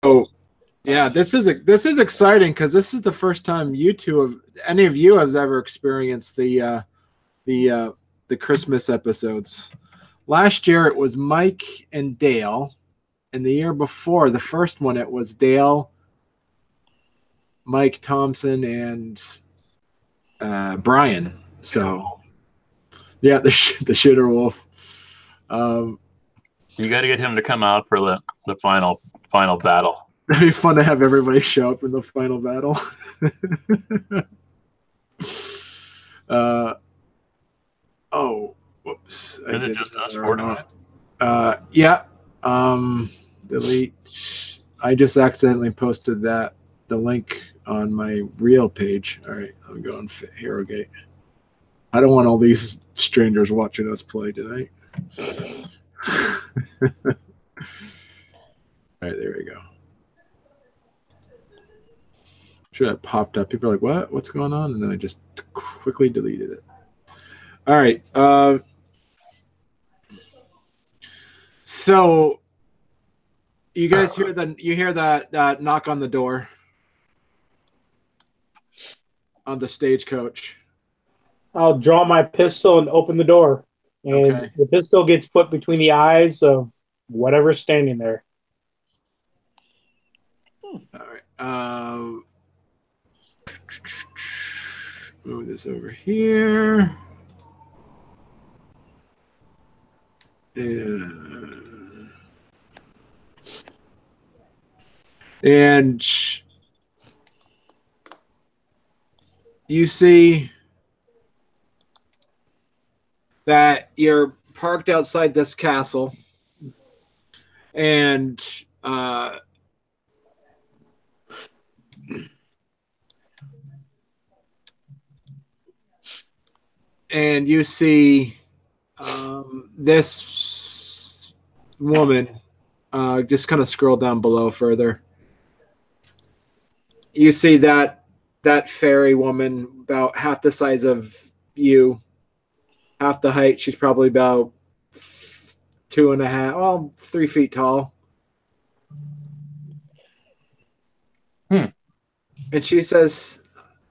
Oh, yeah, this is exciting because this is the first time any of you has ever experienced the Christmas episodes. Last year it was Mike and Dale, and the year before, the first one, it was Dale, Mike Thompson, and Brian. So, yeah, the shitter wolf. You got to get him to come out for the final battle. It'd be fun to have everybody show up in the final battle. Oh, whoops! Is it just us four tonight? Yeah. Delete. I just accidentally posted the link on my real page. All right, I'm going Hero Gate. I don't want all these strangers watching us play tonight. All right, there we go. Sure, that popped up. People are like, "What? What's going on?" And then I just quickly deleted it. All right. So you guys hear that knock on the door on the stagecoach? I'll draw my pistol and open the door. And Okay. the pistol gets put between the eyes of whatever's standing there. All right. Move this over here. And you see that you're parked outside this castle, and you see this woman. Just kind of scroll down below further. You see that fairy woman, about half the size of you, half the height. She's probably about 3 feet tall. And she says,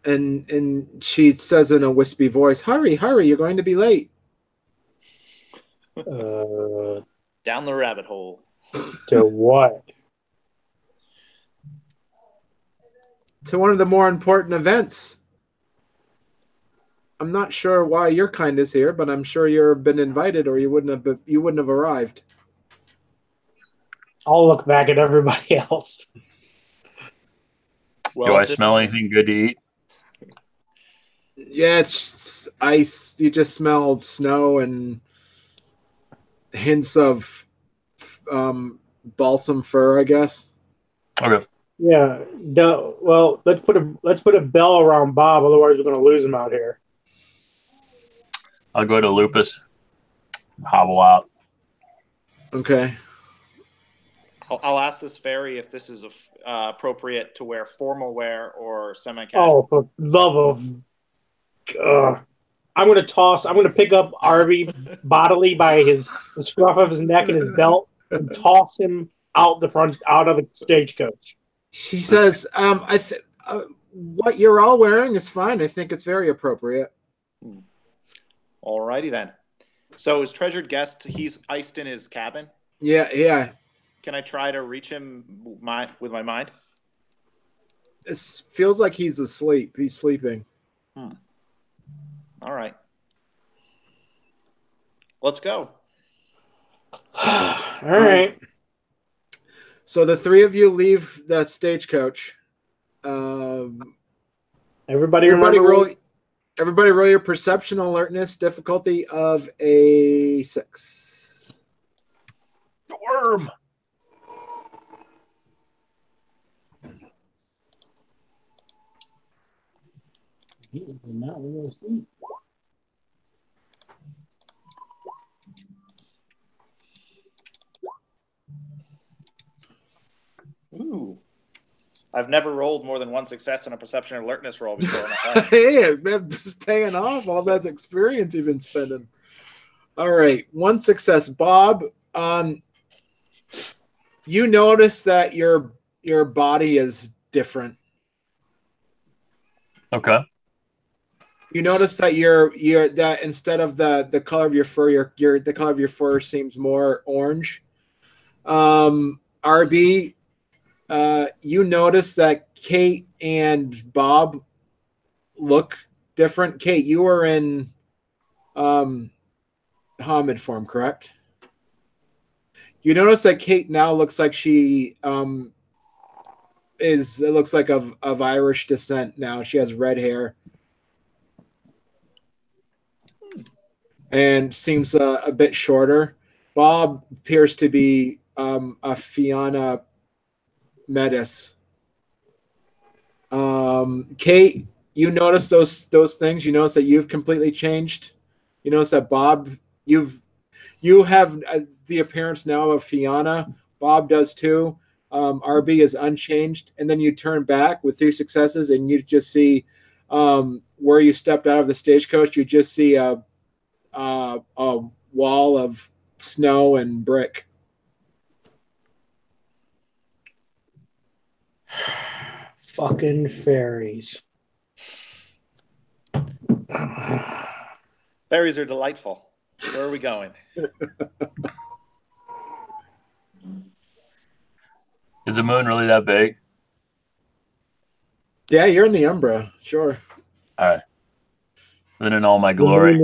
and she says in a wispy voice, "Hurry, hurry! You're going to be late." Down the rabbit hole. To what? To one of the more important events. I'm not sure why your kind is here, but I'm sure you've been invited, or you wouldn't have arrived. I'll look back at everybody else. Well, do I smell anything good to eat? Yeah, it's ice. You just smell snow and hints of balsam fir, I guess. Okay. Yeah. Well, let's put a bell around Bob, otherwise we're going to lose him out here. I'll go to Lupus. Hobble out. Okay. I'll ask this fairy if this is appropriate to wear formal wear or semi-casual. Oh, for love of... I'm going to pick up Arby bodily by the scruff of his neck and his belt and toss him out of the stagecoach. She says, what you're all wearing is fine. I think it's very appropriate. Alrighty then. So his treasured guest, he's iced in his cabin? Yeah. Can I try to reach him with my mind? It feels like he's asleep. He's sleeping. All right. Let's go. All right. So the three of you leave the stagecoach. Everybody roll your perception alertness difficulty of a 6. The worm. He is not real sleep. Ooh. I've never rolled more than one success in a perception alertness roll before in my life. Hey, it's paying off all that experience you've been spending. All right, 1 success. Bob, you notice that your your body is different. Okay. You notice that that instead of the color of your fur, the color of your fur seems more orange. RB, you notice that Kate and Bob look different. Kate, you were in Hamid form, correct? You notice that Kate now looks like she looks like of Irish descent now. She has red hair and seems a bit shorter. Bob appears to be a Fianna Metis. Kate, you notice those things. You notice that you've completely changed. You notice that Bob, you have the appearance now of Fianna. Bob does too. RB is unchanged, and then you turn back with 3 successes, and you just see where you stepped out of the stagecoach. You just see a wall of snow and brick. Fucking fairies. Fairies are delightful. Where are we going? Is the moon really that big? Yeah, you're in the Umbra, sure. All right. Then in all my glory,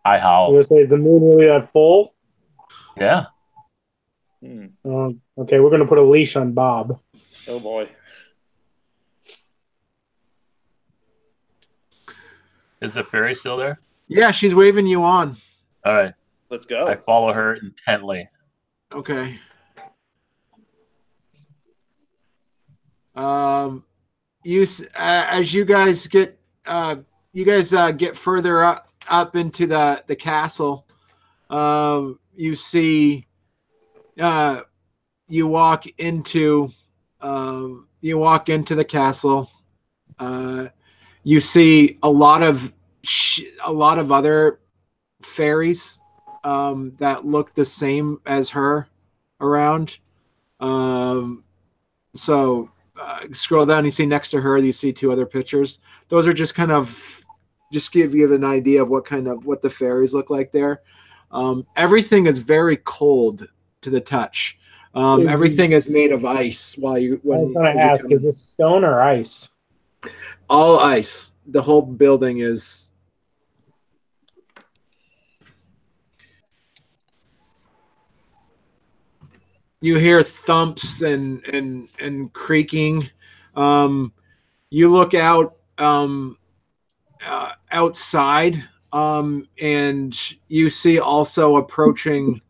I I howl. was gonna say the moon really that full. Yeah. Okay, we're gonna put a leash on Bob. Oh boy. Is the fairy still there? Yeah, she's waving you on. All right. Let's go. I follow her intently. Okay. As you guys get get further up into the castle, you see you walk into the castle. You see a lot of other fairies that look the same as her around. Scroll down, you see next to her, you see 2 other pictures. Those are just kind of give you an idea of what the fairies look like there. Everything is very cold to the touch. Everything is made of ice. I was going to ask, is this stone or ice? All ice. The whole building is. You hear thumps and creaking. You look out outside, and you see also approaching.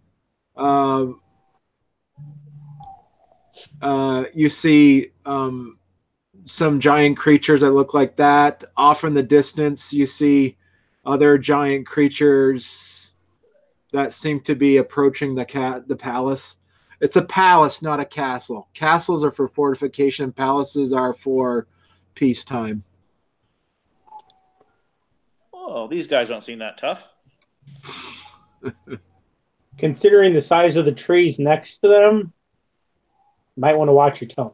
You see some giant creatures that look like that. Off in the distance, you see other giant creatures that seem to be approaching the palace. It's a palace, not a castle. Castles are for fortification. Palaces are for peacetime. Oh, these guys don't seem that tough. Considering the size of the trees next to them, you might want to watch your tone.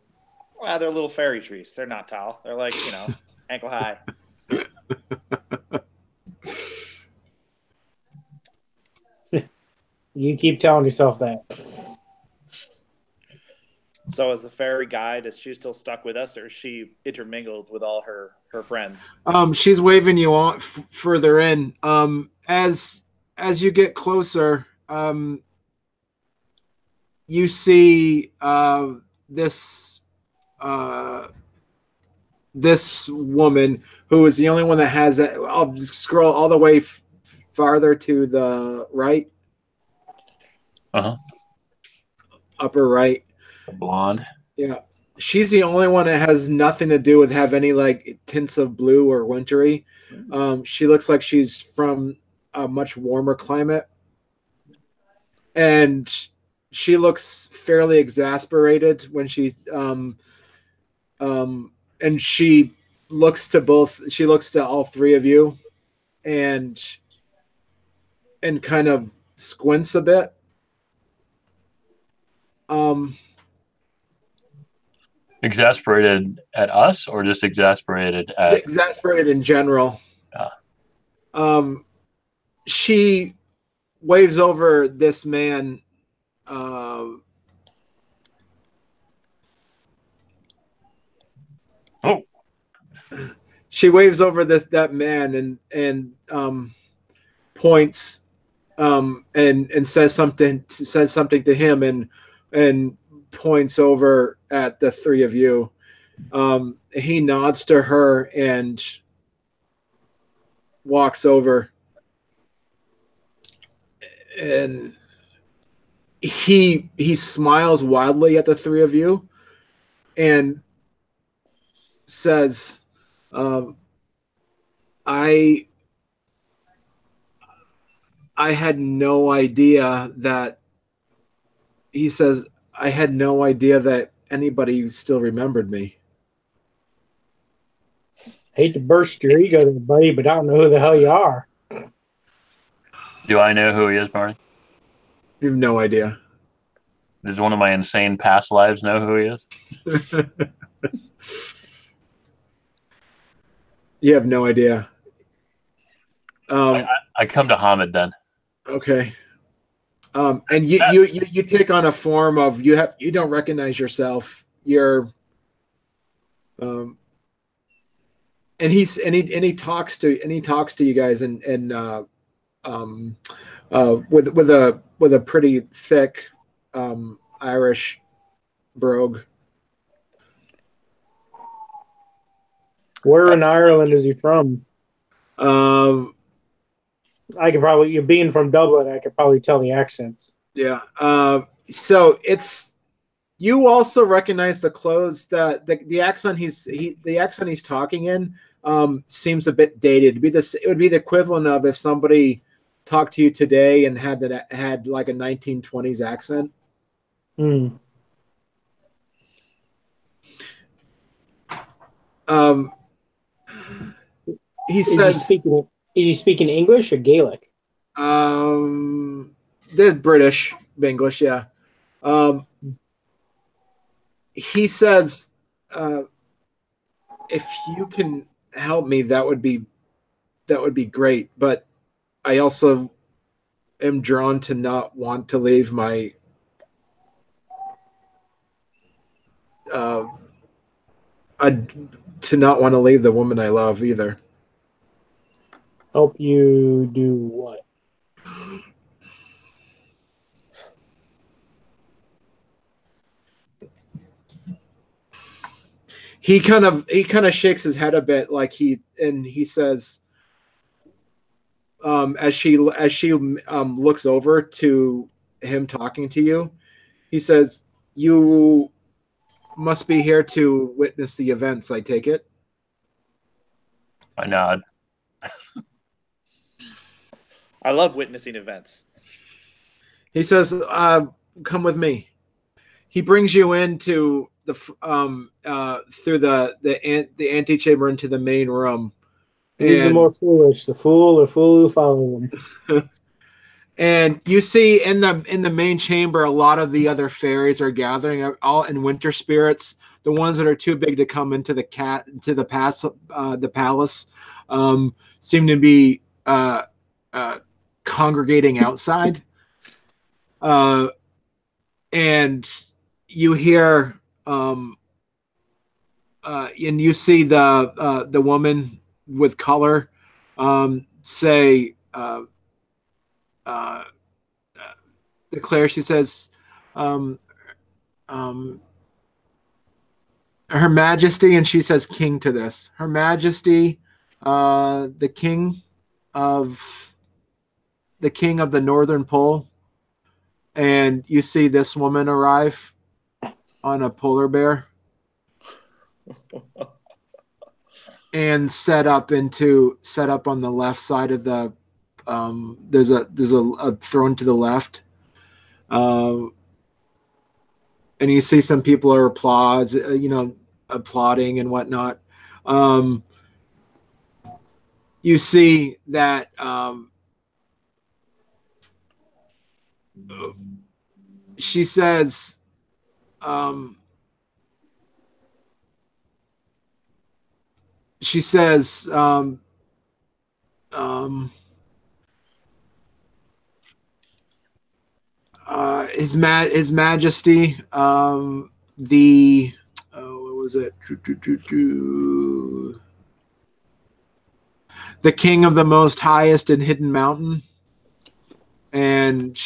Well, they're little fairy trees. They're not tall. They're like, ankle high. You keep telling yourself that. So as the fairy guide, is she still stuck with us, or is she intermingled with all her friends? She's waving you on further in. As you get closer, you see this woman who is the only one that has it. I'll scroll all the way farther to the right. Upper right. The blonde. Yeah. She's the only one that has nothing to do with have any like tints of blue or wintry. She looks like she's from a much warmer climate. And she looks fairly exasperated when she's and she looks to all 3 of you and kind of squints a bit. Exasperated at us, or just exasperated at? Exasperated in general. Yeah. She waves over this man. Oh. She waves over that man and points and says something to him and points over at the three of you. He nods to her and walks over, and he smiles wildly at the three of you and says, I had no idea that he says, I had no idea that anybody still remembered me. Hate to burst your ego there, buddy, but I don't know who the hell you are. Do I know who he is, Barney? You have no idea. Does one of my insane past lives know who he is? You have no idea. I come to Hamid then. Okay. And you take on a form of you don't recognize yourself. You're and he talks to you guys and with a pretty thick Irish brogue. Where in Ireland is he from? I could probably, you being from Dublin, I could probably tell the accents. Yeah. So it's, you also recognize the clothes that the accent the accent he's talking in seems a bit dated. It would be the equivalent of if somebody talked to you today and had like a 1920s accent. Hmm. He says, is he speaking English or Gaelic? There's British, English, yeah. He says, if you can help me, that would be great. But I also am drawn to not want to leave my to not want to leave the woman I love either. Help you do what? He kind of shakes his head a bit, like he says, as she looks over to him talking to you, he says, "You must be here to witness the events, I take it?" I nod. I love witnessing events. He says, "Come with me." He brings you into the through the antechamber into the main room. Who's the more foolish, the fool or fool who follows him? And you see in the main chamber, a lot of the other fairies are gathering, all in winter spirits. The ones that are too big to come into the palace seem to be congregating outside. And you hear and you see the woman with color say, declare, she says, Her Majesty, and she says king to this, Her Majesty, the king of the Northern Pole. And you see this woman arrive on a polar bear and set up on the left side of the there's a throne to the left, and you see some people are applauding and whatnot. You see that she says, she says, His Majesty, the what was it? The King of the Most Highest and Hidden Mountain, and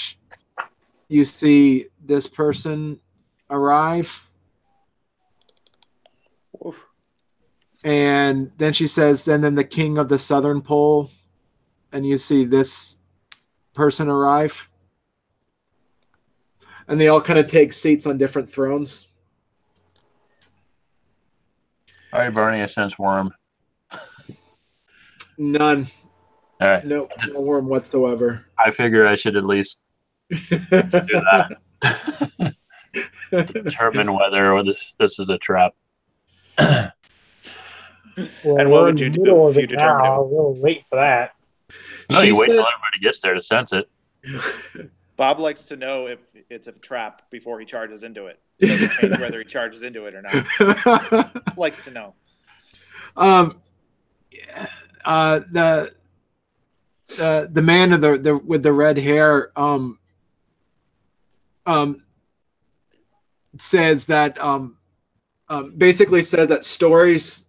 you see this person arrive. Oof. And then she says, and then the King of the Southern Pole, and you see this person arrive. And they all kind of take seats on different thrones. All right, Barney, a sense worm. None. All right. No worm whatsoever. I figure I should at least do that. Determine whether this is a trap. Well, And what would you do if you determined it? We'll wait for that. No, you wait till everybody gets there to sense it. Bob likes to know if it's a trap before he charges into it. It doesn't change whether he charges into it or not. Likes to know. The man of the with the red hair says that basically says that stories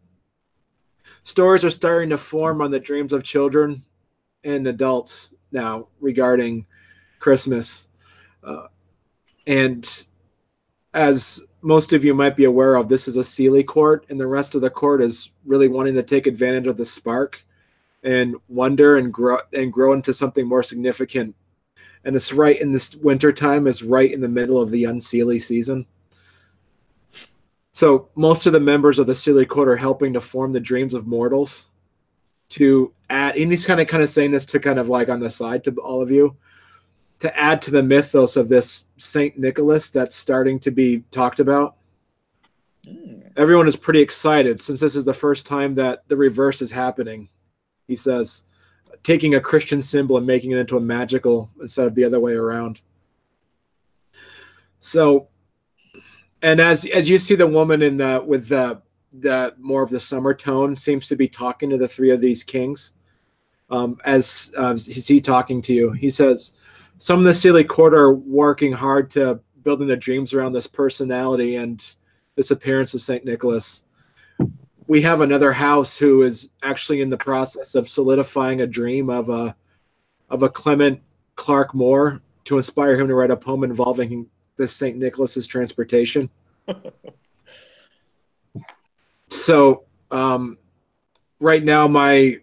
are starting to form on the dreams of children and adults now regarding Christmas, and as most of you might be aware of, this is a Sealy court, and the rest of the court is really wanting to take advantage of the spark and wonder and grow into something more significant. And it's right in this winter time, is right in the middle of the unseelie season. So most of the members of the Sealy court are helping to form the dreams of mortals to add, and he's kind of saying this to kind of like on the side to all of you, to add to the mythos of this Saint Nicholas that's starting to be talked about. Everyone is pretty excited since this is the first time that the reverse is happening. He says, taking a Christian symbol and making it into a magical instead of the other way around. So, and as you see the woman in with the more of the summer tone seems to be talking to the three of these kings. As is he talking to you? He says, some of the Sealy court are working hard to building their dreams around this personality and this appearance of St. Nicholas. We have another house who is actually in the process of solidifying a dream of a Clement Clark Moore to inspire him to write a poem involving this St. Nicholas's transportation. So right now my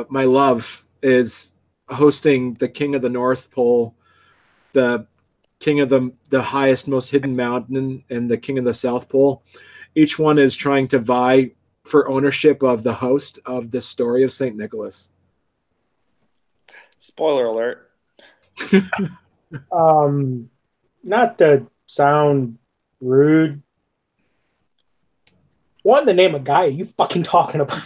love is hosting the King of the North Pole, the King of the highest, most hidden mountain, and the King of the South Pole. Each one is trying to vie for ownership of the host of the story of St. Nicholas. Spoiler alert. Not to sound rude. What in the name of guy are you fucking talking about?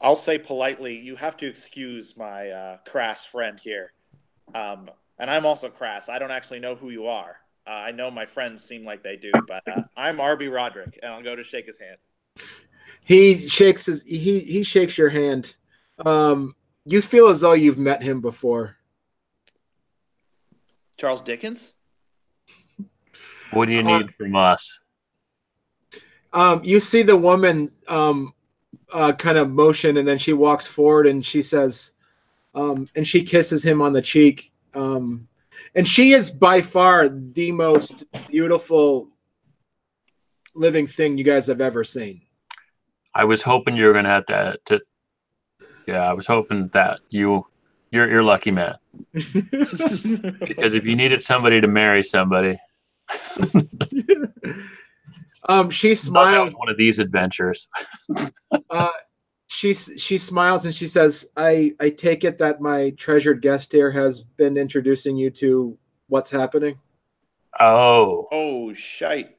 I'll say politely, you have to excuse my crass friend here. And I'm also crass. I don't actually know who you are. I know my friends seem like they do, but I'm R.B. Roderick, and I'll go to shake his hand. He shakes he shakes your hand. You feel as though you've met him before. Charles Dickens? What do you need from us? You see the woman kind of motion, and then she walks forward and she says, and she kisses him on the cheek. And she is by far the most beautiful living thing you guys have ever seen. I was hoping you were going to have to yeah, I was hoping that you're lucky, man. Because if you needed somebody to marry somebody, she smiles. One of these adventures. She smiles and she says, I take it that my treasured guest here has been introducing you to what's happening. Oh shite.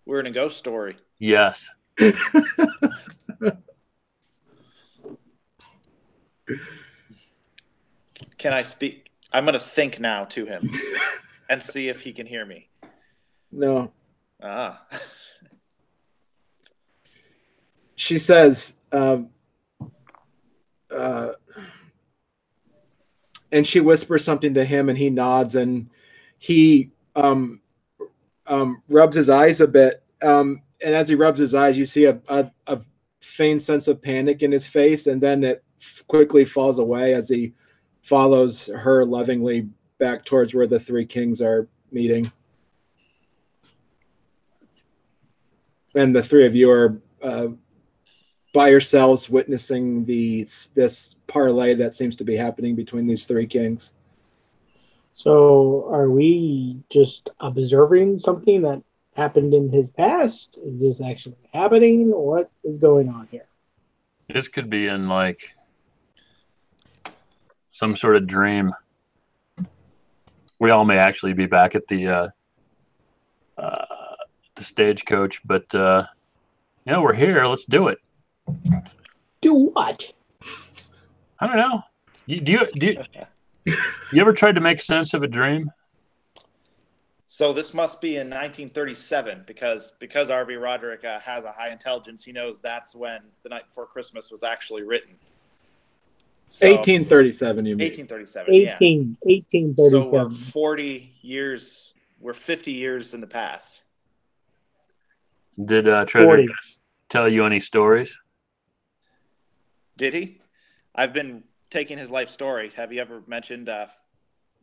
We're in a ghost story. Yes. Can I speak? I'm going to think now to him and see if he can hear me. No. she says, and she whispers something to him, and he nods, and he rubs his eyes a bit. And as he rubs his eyes, you see a faint sense of panic in his face, and then it quickly falls away as he follows her lovingly back towards where the three kings are meeting. And the three of you are by yourselves witnessing this parlay that seems to be happening between these three kings. So are we just observing something that happened in his past? Is this actually happening? What is going on here? This could be in like some sort of dream. We all may actually be back at the stagecoach, but we're here. Let's do it. Do what? I don't know. Do you ever tried to make sense of a dream? So this must be in 1937 because R.B. Roderick has a high intelligence. He knows that's when The Night Before Christmas was actually written. So, 1837, you mean? 1837, 1837. So we're 40 years, we're 50 years in the past. Did Treasure tell you any stories? Did he? I've been taking his life story. Have you ever mentioned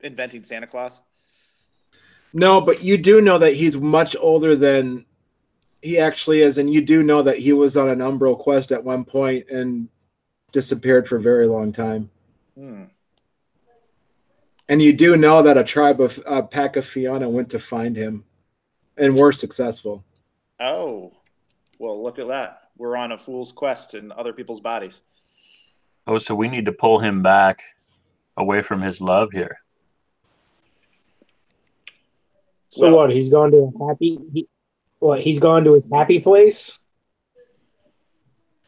inventing Santa Claus? No, but you do know that he's much older than he actually is, and you do know that he was on an umbral quest at one point and disappeared for a very long time. And you do know that a pack of Fianna went to find him and were successful. Oh, well, look at that. We're on a fool's quest in other people's bodies. Oh, so we need to pull him back away from his love here. So what? He's gone to a happy. He's gone to his happy place.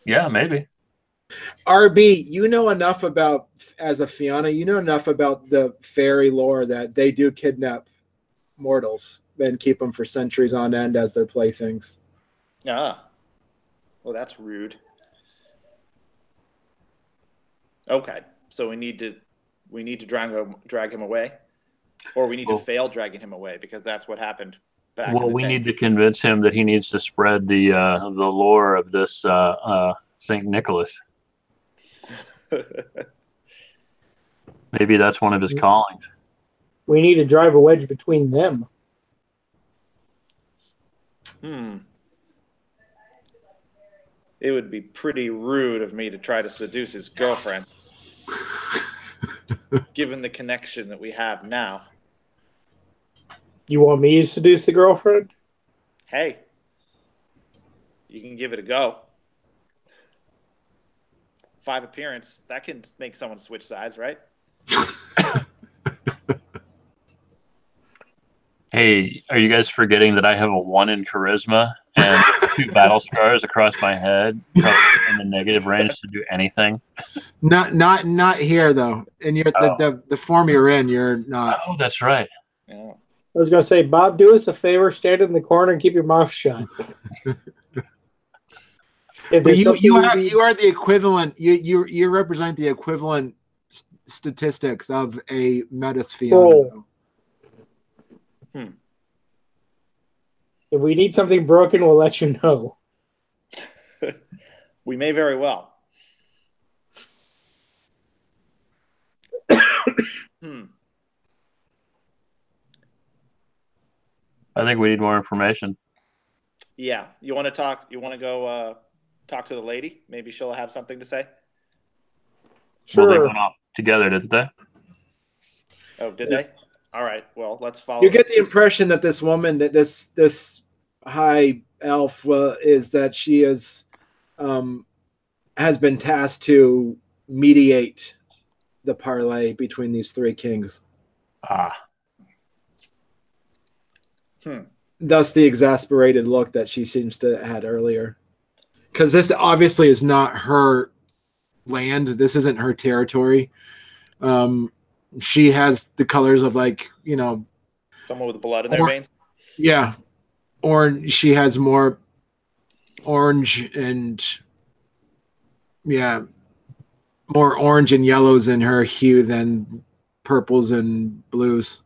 Yeah, maybe. RB, you know enough about, as a Fianna, you know enough about the fairy lore that they do kidnap mortals and keep them for centuries on end as their playthings. Ah, well, that's rude. Okay, so we need to drag him away, or we need to fail dragging him away because that's what happened back. Well, we need to convince him that he needs to spread the lore of this Saint Nicholas. Maybe that's one of his callings. We need to drive a wedge between them. It would be pretty rude of me to try to seduce his girlfriend, given the connection that we have now. You want me to seduce the girlfriend? Hey, you can give it a go. 5 appearance, that can make someone switch sides, right? Hey, are you guys forgetting that I have a 1 in charisma and 2 battle scars across my head, probably in the negative range to do anything? Not here though. And you're the form you're in, you're not. Oh, that's right. Yeah. I was gonna say, Bob, do us a favor, stand in the corner and keep your mouth shut. But you are the equivalent. You represent the equivalent statistics of a Metis Fianna. If we need something broken, we'll let you know. We may very well. I think we need more information. Yeah. You want to talk? You want to go talk to the lady? Maybe she'll have something to say. Sure. Well, they went off together, didn't they? Oh, did they? All right. Well, let's follow. You get the impression that this woman, that this high elf, is that she is has been tasked to mediate the parlay between these three kings. Thus the exasperated look that she seems to have had earlier. Because this obviously is not her land. This isn't her territory. She has the colors of, like, you know, someone with blood in their veins. Yeah. Orange. She has more orange and yeah, more orange and yellows in her hue than purples and blues.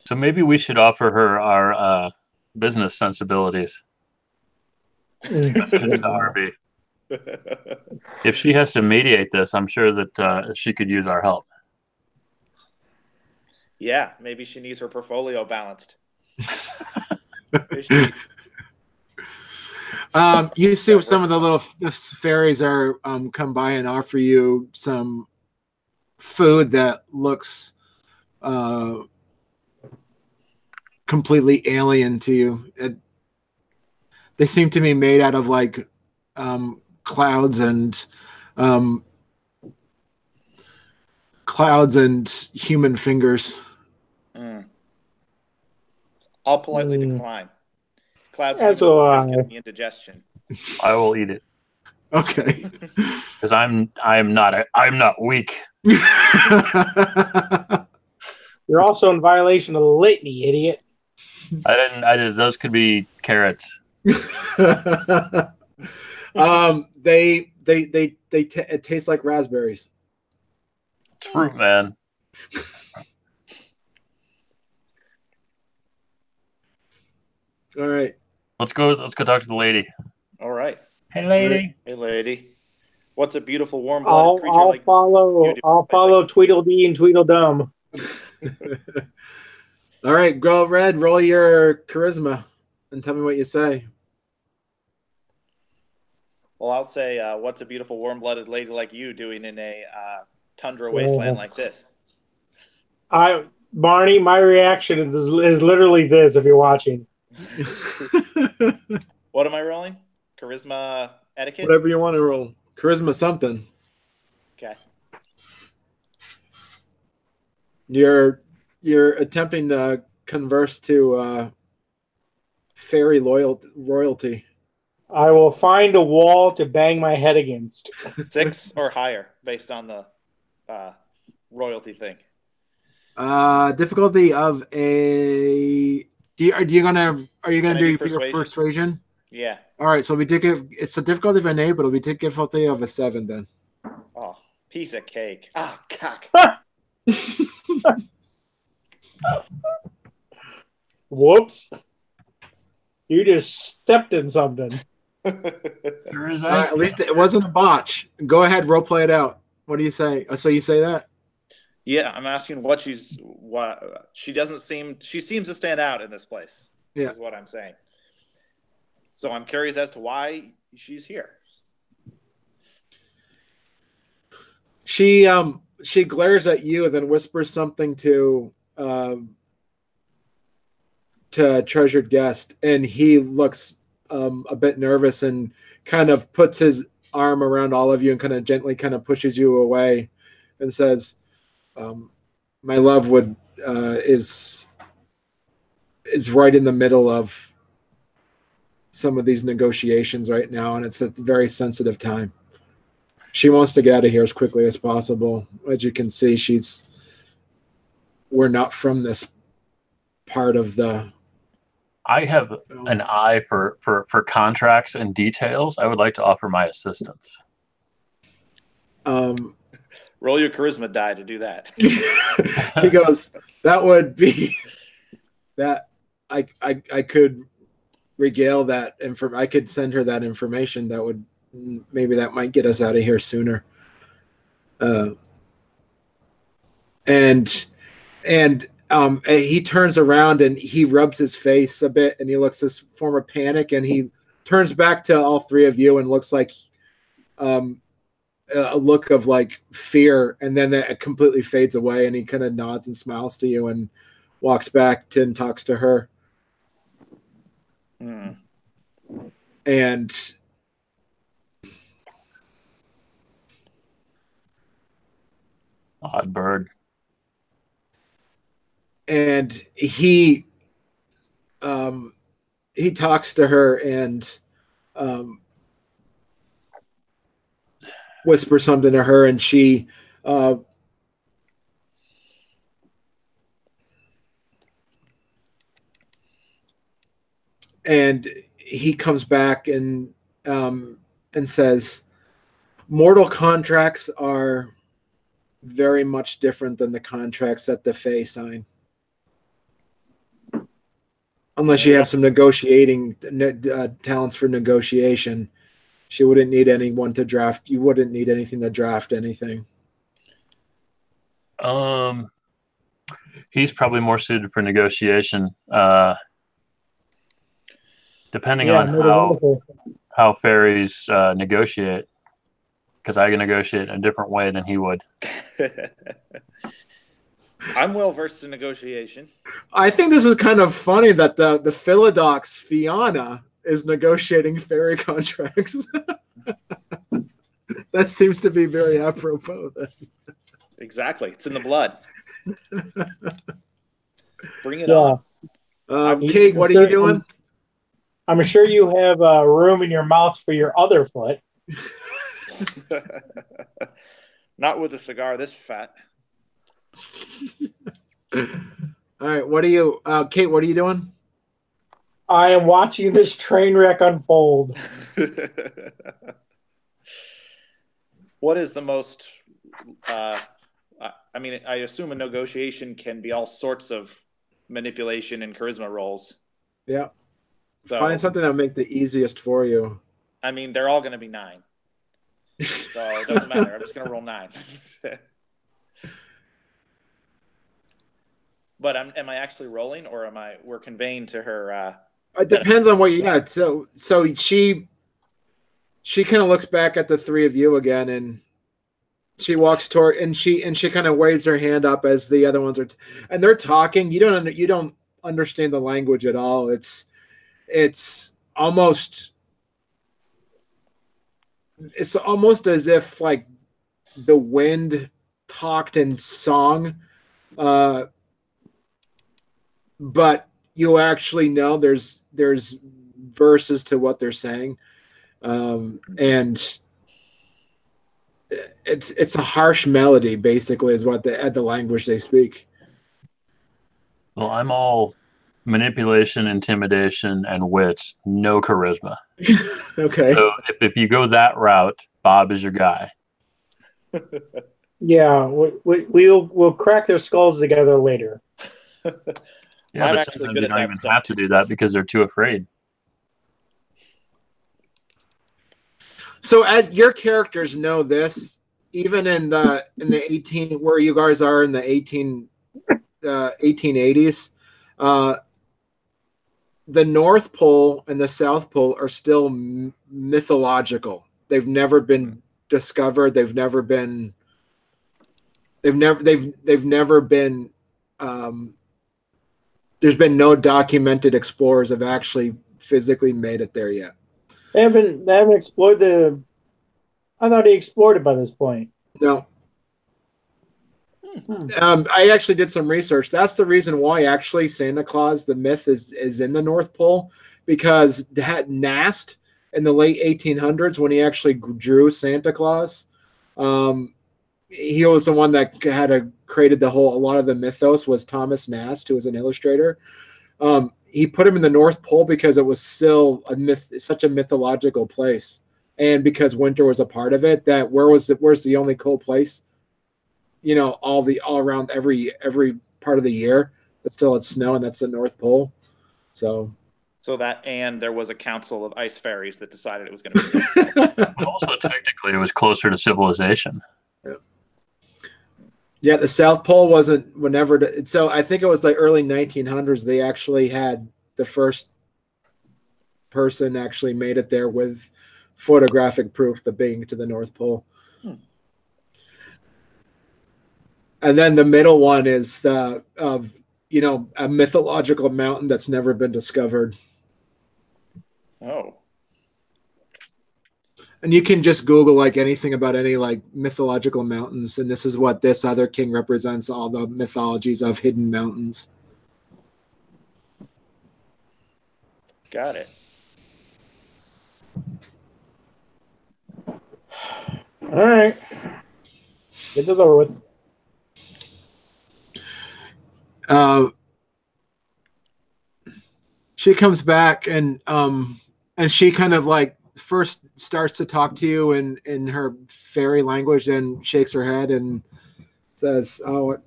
So maybe we should offer her our business sensibilities. To Harvey. If she has to mediate this, I'm sure that she could use our help. Yeah, maybe she needs her portfolio balanced. You see some of the little fairies are come by and offer you some food that looks completely alien to you. They seem to be made out of like clouds and human fingers. I'll politely decline. Clouds As human will fingers I. give me indigestion. I will eat it Okay. because I'm not weak. You're also in violation of the litany, idiot. I did. Those could be carrots. It tastes like raspberries. It's fruit, man. All right. Let's go talk to the lady. All right. Hey, lady. Hey, lady. What's a beautiful warm-blooded creature I'll like follow. you do? I'll follow Tweedledee and Tweedledum. All right, girl, Red, roll your charisma and tell me what you say. Well, I'll say, what's a beautiful warm-blooded lady like you doing in a tundra wasteland like this? Barney, my reaction is literally this. If you're watching, What am I rolling? Charisma etiquette? Whatever you want to roll. Charisma something. Okay. You're attempting to converse to fairy royalty. I will find a wall to bang my head against. 6 or higher, based on the royalty thing. Difficulty of a. Are you gonna do persuasion? Yeah. All right, so it's a difficulty of an 8, but it'll be difficulty of a 7 then. Oh, piece of cake. Ah, cock. Whoops! You just stepped in something. All right, at least it wasn't a botch. Go ahead, role play it out. What do you say? So you say that? Yeah, I'm asking she seems to stand out in this place. Yeah. Is what I'm saying. So I'm curious as to why she's here. She glares at you and then whispers something to treasured guest, and he looks a bit nervous and kind of puts his arm around all of you and kind of gently kind of pushes you away and says, my love is right in the middle of some of these negotiations right now, and it's a very sensitive time. She wants to get out of here as quickly as possible. As you can see, we're not from this part of the. I have an eye for contracts and details. I would like to offer my assistance. Roll your charisma die to do that. He goes, that would be that I could regale that I could send her that information. That would maybe that might get us out of here sooner. And he turns around and he rubs his face a bit and he looks this form of panic and he turns back to all three of you and looks like a look of like fear, and then that completely fades away and he kind of nods and smiles to you and walks back to and talks to her. And odd bird. And he talks to her and whispers something to her, and she and he comes back and says, Mortal contracts are very much different than the contracts that the Fae sign. Unless you have some negotiating talents for negotiation, she wouldn't need anyone to draft. You wouldn't need anything to draft anything. He's probably more suited for negotiation, depending on how fairies negotiate. Because I can negotiate in a different way than he would. I'm well versed in negotiation. I think this is kind of funny that the Philodox Fiona is negotiating fairy contracts. That seems to be very apropos. Exactly. It's in the blood. Bring it on. Kate, what are you doing? I'm sure you have room in your mouth for your other foot. Not with a cigar this fat. All right, what are you, Kate? What are you doing? I am watching this train wreck unfold. What is the most? I mean, I assume a negotiation can be all sorts of manipulation and charisma rolls. Yeah. So, find something that'll make the easiest for you. I mean, they're all going to be 9. So it doesn't matter. I'm just going to roll 9. But am I actually rolling, or we're conveying to her? It depends on what you got. So she kind of looks back at the three of you again, and she walks toward, and she kind of waves her hand up as the other ones are, and they're talking. You don't understand the language at all. It's almost as if like the wind talked and song, but you actually know there's verses to what they're saying, and it's a harsh melody, basically, is what the language they speak. Well, I'm all manipulation, intimidation, and wits, no charisma. Okay. So if you go that route, Bob is your guy. Yeah, we'll crack their skulls together later. Yeah, I'm but actually sometimes good you at don't that even stuff, have to do that because they're too afraid. So your characters know this, even in the 18 where you guys are in the 1880s. The North Pole and the South Pole are still mythological. They've never been discovered. They've never been. There's been no documented explorers have actually physically made it there yet. They haven't explored the. I thought he explored it by this point. No. I actually did some research. That's the reason why actually Santa Claus, the myth, is in the North Pole, because Nast in the late 1800s, when he actually drew Santa Claus, he was the one that created a lot of the mythos. Was Thomas Nast, who was an illustrator. He put him in the North Pole because it was still such a mythological place, and because winter was a part of it. That where's the only cold place? All around every part of the year that still had snow, and that's the North Pole. So and there was a council of ice fairies that decided it was going to be there. Also, technically, it was closer to civilization. Yeah, the South Pole wasn't so I think it was the early 1900s. They actually had the first person actually made it there with photographic proof of being to the North Pole. And then the middle one is a mythological mountain that's never been discovered. Oh. And you can just Google like anything about any like mythological mountains, and this is what this other king represents: all the mythologies of hidden mountains. Got it. All right. Get this over with. She comes back and she kind of like first starts to talk to you in her fairy language, then shakes her head and says, "Oh,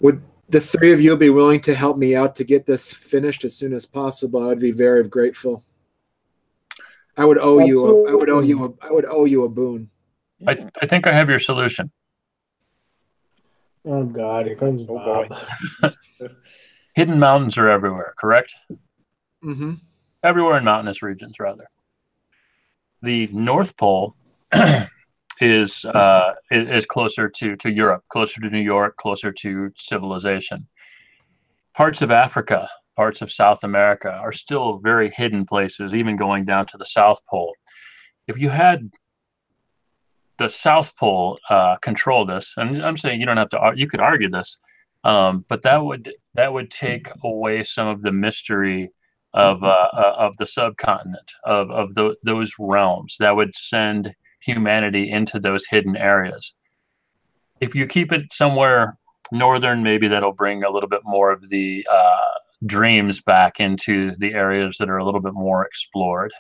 would the three of you be willing to help me out to get this finished as soon as possible? I'd be very grateful. I would owe you. I would owe you. I would owe you a boon." I think I have your solution. Oh God, here comes Bob. Hidden mountains are everywhere, correct? Mm-hmm. Everywhere in mountainous regions, rather. The North Pole is closer to Europe, closer to New York, closer to civilization. Parts of Africa, parts of South America are still very hidden places, even going down to the South Pole. If you had the South Pole control this, and I'm saying you don't have to, you could argue this, but that would take away some of the mystery of the subcontinent, of those realms. That would send humanity into those hidden areas. If you keep it somewhere northern, maybe that'll bring a little bit more of the dreams back into the areas that are a little bit more explored.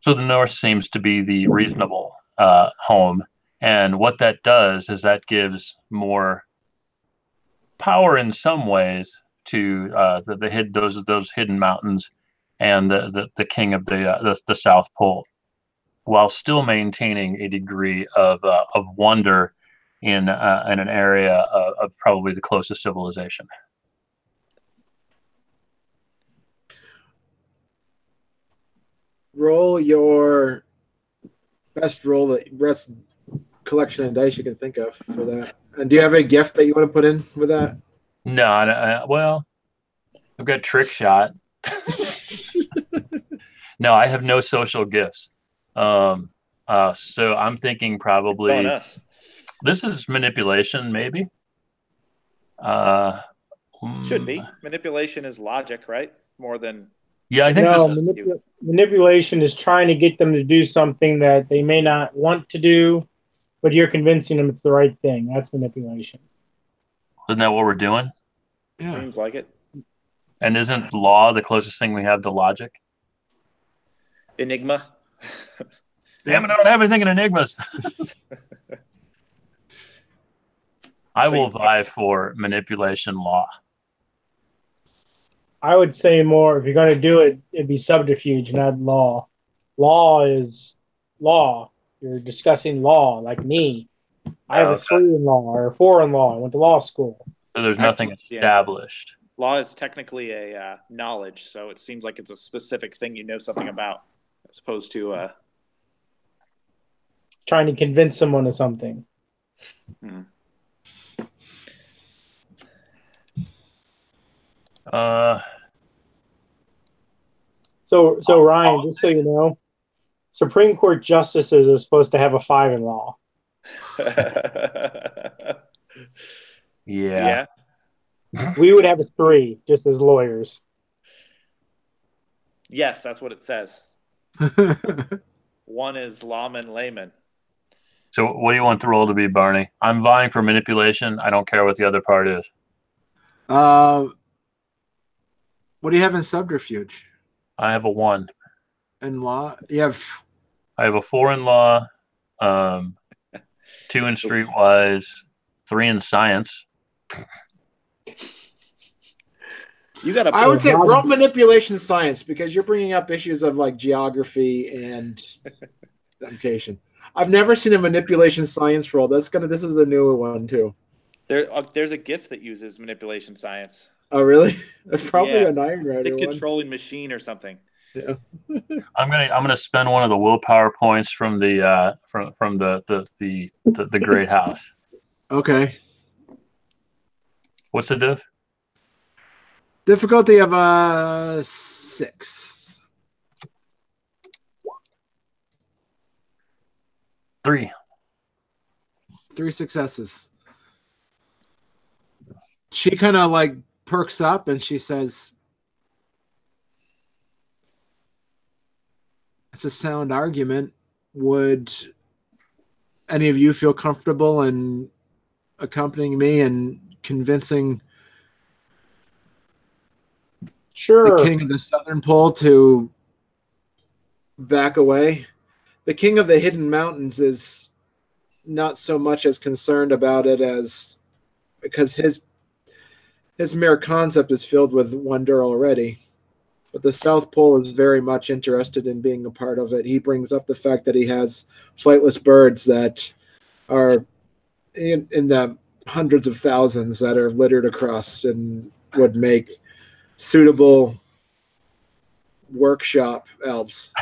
So the north seems to be the reasonable home, and what that does is that gives more power in some ways to those hidden mountains and the king of the South Pole, while still maintaining a degree of wonder in an area of probably the closest civilization. Roll your best collection of dice you can think of for that. And do you have a gift that you want to put in with that? No, well, I've got trick shot. No, I have no social gifts. So I'm thinking probably this is manipulation, maybe. Should be. Manipulation is logic, right? More than yeah, I think manipulation is trying to get them to do something that they may not want to do, but you're convincing them it's the right thing. That's manipulation. Isn't that what we're doing? Yeah. Seems like it. And isn't law the closest thing we have to logic? Enigma. Damn it, I don't have anything in enigmas. I will vie for manipulation law. I would say more, if you're going to do it, it'd be subterfuge, not law. Law is law. You're discussing law, like me. I have a 3 in law or a 4 in law. I went to law school. So there's nothing established. Yeah. Law is technically a knowledge, so it seems like it's a specific thing you know something about, as opposed to trying to convince someone of something. Hmm. So Ryan, just so you know, Supreme Court justices are supposed to have a 5 in law. Yeah. We would have a 3 just as lawyers. Yes, that's what it says. 1 is lawman, layman. So what do you want the role to be, Barney? I'm vying for manipulation. I don't care what the other part is. What do you have in subterfuge? I have a 1. In law? You have... I have a 4 in law, 2 in streetwise, 3 in science. I would say roll manipulation science, because you're bringing up issues of like geography and education. I've never seen a manipulation science roll. This is the newer one too. There's a gift that uses manipulation science. Oh really? Probably a Nine Rider. The controlling machine or something. Yeah. I'm gonna spend one of the willpower points from the great house. Okay. What's the diff? Difficulty of 6. 3. 3 successes. She kind of like perks up and she says, "It's a sound argument. Would any of you feel comfortable in accompanying me and convincing Sure. the king of the southern pole to back away. The king of the hidden mountains is not so much as concerned about it as because his mere concept is filled with wonder already. But the South Pole is very much interested in being a part of it. He brings up the fact that he has flightless birds that are in the hundreds of thousands that are littered across and would make suitable workshop elves.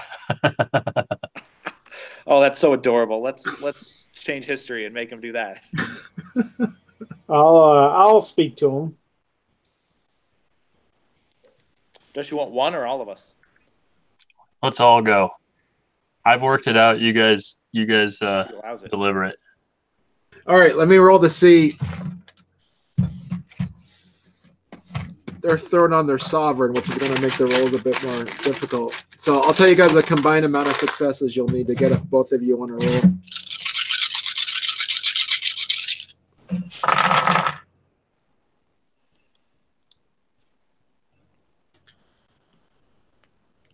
Oh, that's so adorable. Let's change history and make him do that. I'll speak to him. Does you want one or all of us? Let's all go. I've worked it out. You guys He allows it. deliver it. All right, let me roll to see. They're throwing on their sovereign, which is going to make the rolls a bit more difficult. So I'll tell you guys the combined amount of successes you'll need to get if both of you want to roll.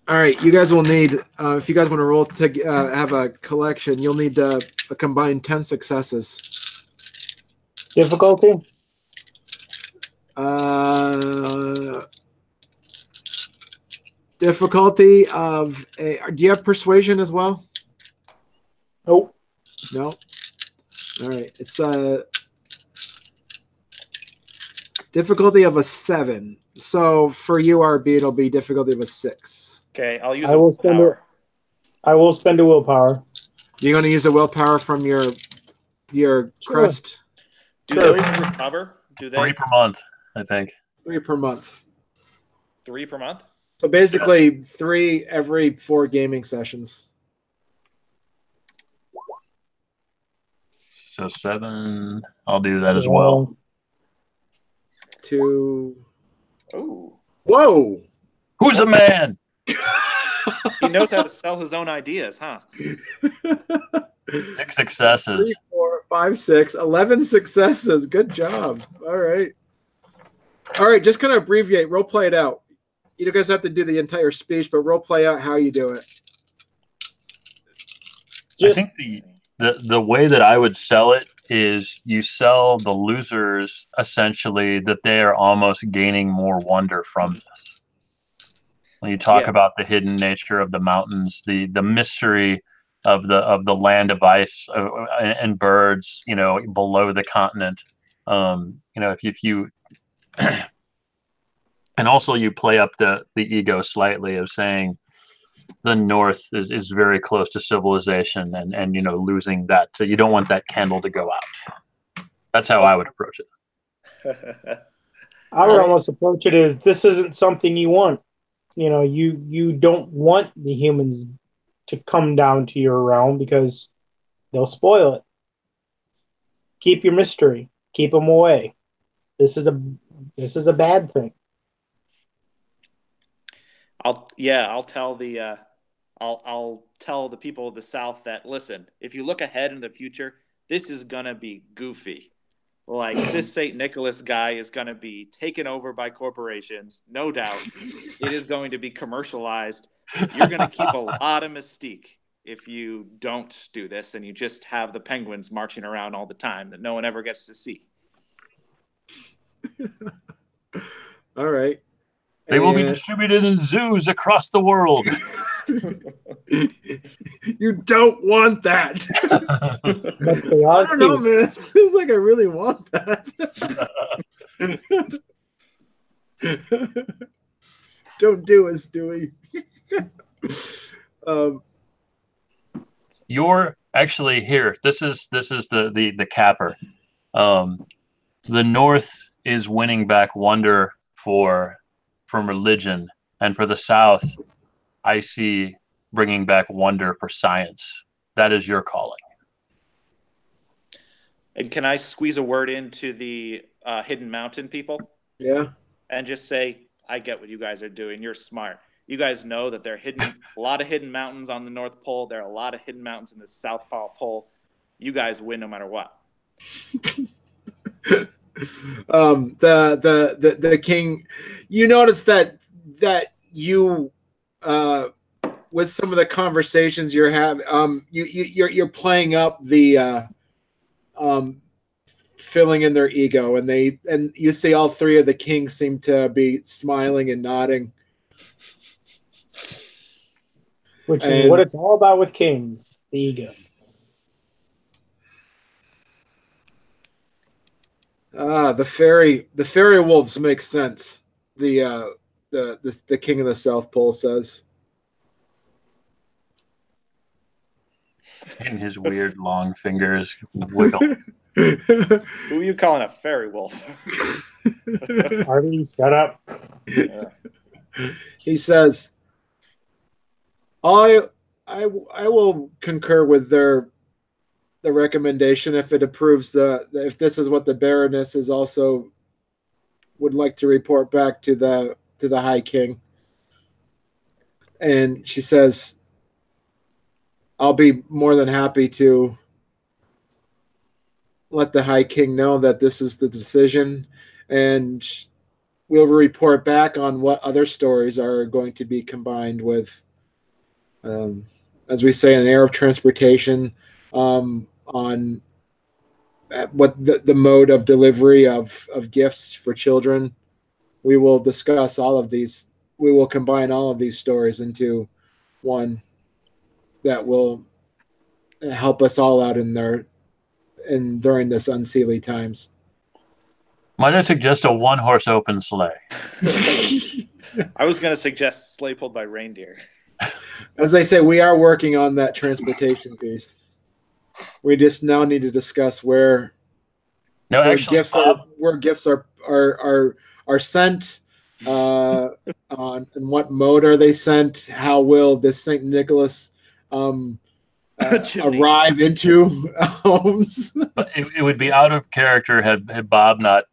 All right, you guys will need, if you guys want to roll to have a collection, you'll need a combined 10 successes. Difficulty? Difficulty of a. Do you have persuasion as well? Nope. No. All right. It's difficulty of a 7. So for you, RB, it'll be difficulty of a 6. Okay, I'll use I will spend power. I will spend a willpower. You're going to use a willpower from your crest. Do those recover? Do they? 3 per month, I think. 3 per month. 3 per month? So basically 3 every 4 gaming sessions. So 7. I'll do that as well. 2. Ooh. Whoa! Who's a man? He knows how to sell his own ideas, huh? 6 successes. 3, 4, 5, 6, 11 successes. Good job. All right. All right, just kind of abbreviate. Role play it out. You guys have to do the entire speech, but role play out how you do it. I think the way that I would sell it is you sell the losers essentially that they are almost gaining more wonder from this. When you talk about the hidden nature of the mountains, the mystery of the land of ice and birds, below the continent. If you and also you play up the ego slightly of saying the North is very close to civilization and losing that. So you don't want that candle to go out. That's how I would approach it. I would almost approach it as this isn't something you want. You don't want the humans to come down to your realm because they'll spoil it. Keep your mystery. Keep them away. This is a bad thing. I'll tell the people of the South that, listen, if you look ahead in the future, this is gonna be goofy. Like, this St. Nicholas guy is gonna be taken over by corporations, no doubt. It is going to be commercialized. You're gonna keep a lot of mystique if you don't do this and you just have the penguins marching around all the time that no one ever gets to see. All right. They will be distributed in zoos across the world. You don't want that. I don't know, man. It seems like I really want that. Don't do it, Stewie. You're actually here. This is the capper. The North is winning back wonder from religion, and for the South, I see bringing back wonder for science. That is your calling. And can I squeeze a word into the Hidden Mountain people? Yeah. And just say, I get what you guys are doing. You're smart. You guys know that there are a lot of hidden mountains on the North Pole. There are a lot of hidden mountains in the South Pole. You guys win no matter what. The king, you notice that that you, with some of the conversations you're having, you're playing up the filling in their ego, and you see all three of the kings seem to be smiling and nodding, which is what it's all about with kings, the ego. The fairy wolves make sense. The king of the South Pole says. And his weird long fingers wiggle. Who are you calling a fairy wolf? Harvey, shut up. Yeah. He says, I will concur with the recommendation if it approves if this is what the Baroness is also would like to report back to the High King. And she says, I'll be more than happy to let the High King know that this is the decision, and we'll report back on what other stories are going to be combined with, as we say, an air of transportation, on what the mode of delivery of gifts for children. We will discuss all of these. We will combine all of these stories into one that will help us all out during this unseelie times. Might I suggest a one-horse open sleigh? I was going to suggest sleigh pulled by reindeer. As I say, we are working on that transportation piece. We just now need to discuss where gifts are sent, on and what mode are they sent. How will this St. Nicholas arrive into homes? But it would be out of character had Bob not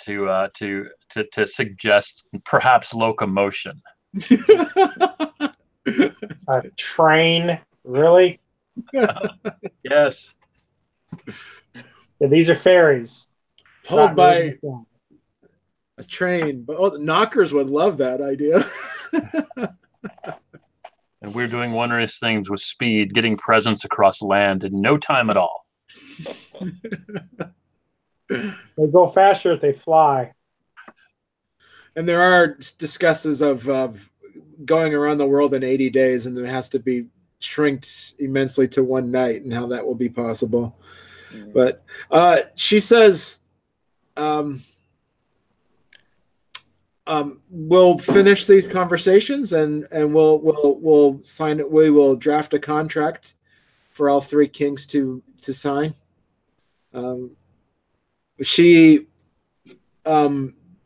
to suggest perhaps locomotion. A train, really? Yes. Yeah, these are fairies. Pulled by a train. But the knockers would love that idea. And we're doing wondrous things with speed, getting presents across land in no time at all. They go faster if they fly. And there are discussions of going around the world in 80 days, and it has to be shrinked immensely to one night, and how that will be possible. Mm-hmm. But she says, we'll finish these conversations, and we'll sign it. We will draft a contract for all three kings to sign. She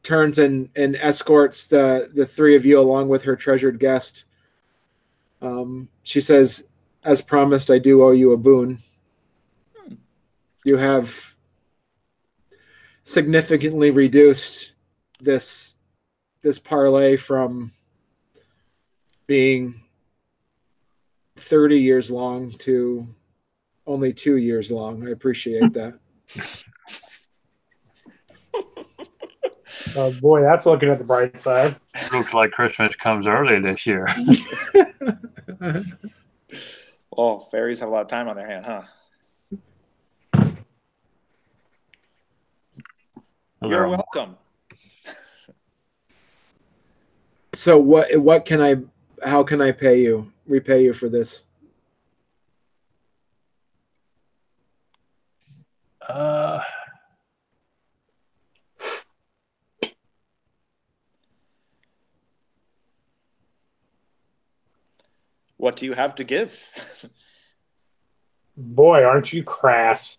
turns and escorts the three of you along with her treasured guest. She says, as promised, I do owe you a boon. You have significantly reduced this parlay from being 30 years long to only 2 years long. I appreciate that. Oh boy, that's looking at the bright side. Looks like Christmas comes early this year. Oh, fairies have a lot of time on their hand, huh? You're welcome. So how can I repay you for this? What do you have to give? Boy, aren't you crass.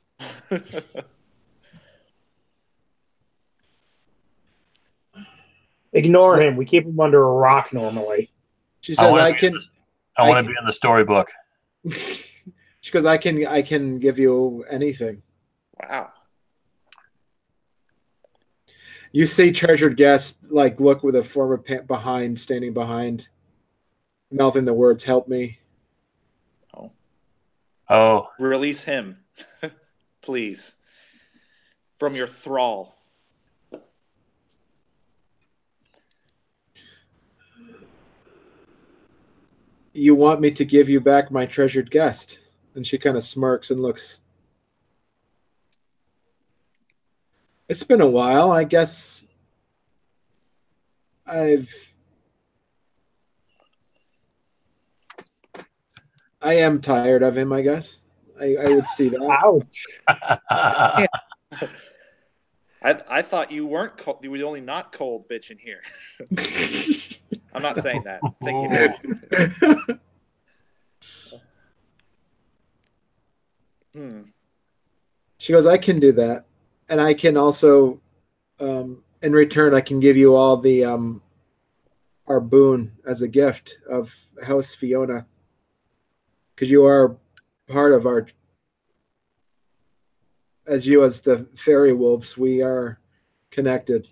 Ignore him. We keep him under a rock normally. She says, I want to be in the storybook. She goes, I can give you anything. Wow. You see treasured guest look with a form of standing behind, mouthing the words, help me. Oh. Release him, please, from your thrall. you want me to give you back my treasured guest. And she kind of smirks and looks. It's been a while. I guess I am tired of him, I guess. I would see that. Ouch. I thought you weren't cold. You were only not cold bitch in here. I'm not saying that. I'm thinking that. She goes, I can do that. And I can also, in return, I can give you all the our boon as a gift of House Fiona. Because you are part of our, as the fairy wolves, we are connected.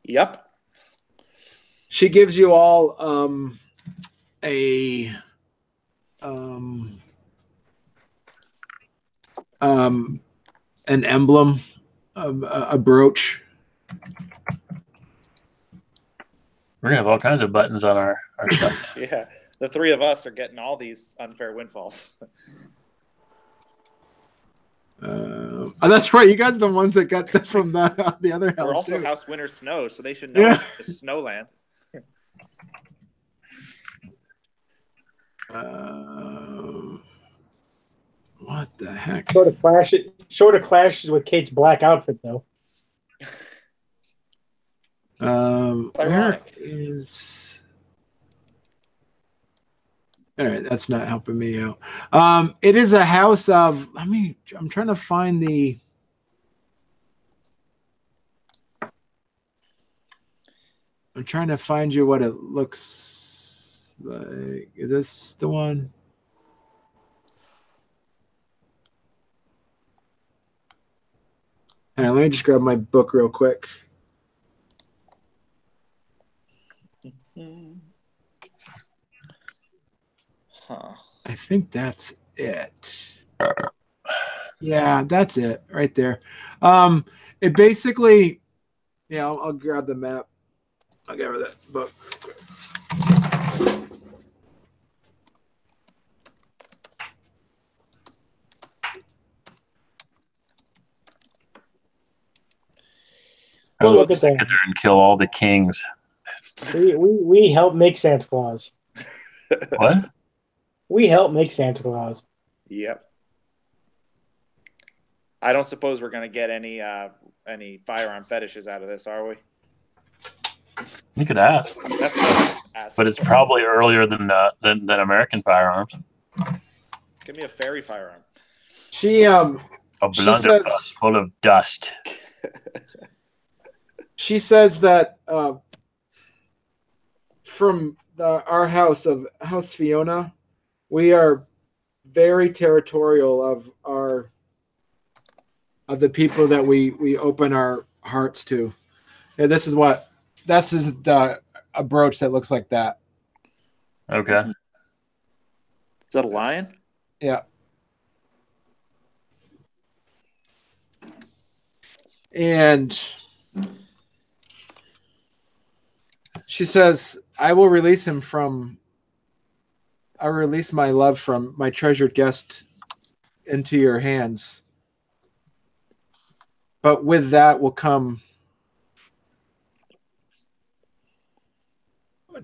Yep. She gives you all an emblem, a brooch. We're gonna have all kinds of buttons on our stuff. Yeah. The three of us are getting all these unfair windfalls. That's right. You guys are the ones that got them from the other house. We're also too. House Winter Snow, so they should know it's Snowland. What the heck? Sort of clashes with Kate's black outfit, though. Where is? All right, that's not helping me out. It is a house of. I'm trying to find the. I'm trying to find you what it looks like. Is this the one? Hang on, let me just grab my book real quick. Huh. I think that's it. Yeah, that's it right there. It basically, yeah, I'll grab the map. I'll get rid of that book. I Look will at that. sit there and kill all the kings. We help make Santa Claus. What? We help make Santa Claus. Yep. I don't suppose we're gonna get any firearm fetishes out of this, are we? You could ask, Ask. but it's probably earlier than American firearms. Give me a fairy firearm. She A blunderbuss full of dust. She says that from our house of House Fiona, we are very territorial of the people that we open our hearts to. Yeah, this is a brooch that looks like that. Okay. Is that a lion? Yeah. And she says, I will release my love from my treasured guest into your hands. But with that will come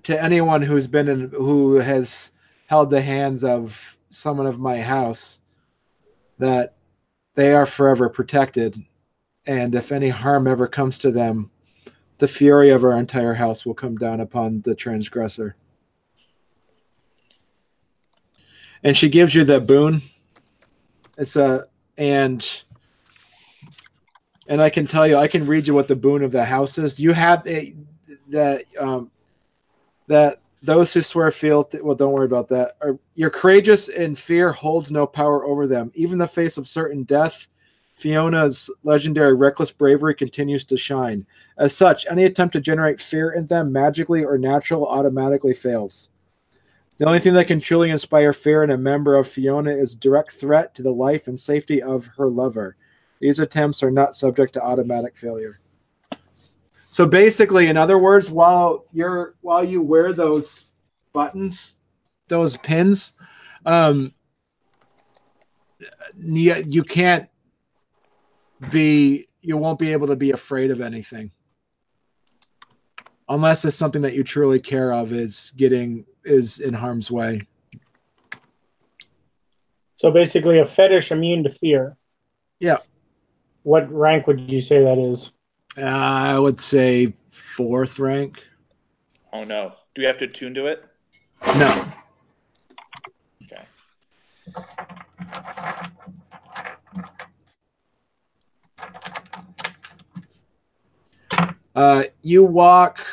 to anyone who has held the hands of someone of my house, that they are forever protected. And if any harm ever comes to them, the fury of our entire house will come down upon the transgressor. And she gives you that boon. And I can tell you, I can read you what the boon of the house is. You have that those who swear fealty. Well, don't worry about that. You're courageous, and fear holds no power over them. Even in the face of certain death, Fiona's legendary reckless bravery continues to shine. As such, any attempt to generate fear in them, magically or natural, automatically fails. The only thing that can truly inspire fear in a member of Fiona is direct threat to the life and safety of her lover. These attempts are not subject to automatic failure. So basically, in other words, while you wear those buttons, those pins, you can't be, you won't be able to be afraid of anything unless it's something that you truly care of is in harm's way. So basically, a fetish immune to fear. Yeah. What rank would you say that is? I would say 4th rank. Oh no. Do we have to attune to it? No. Okay. You walk.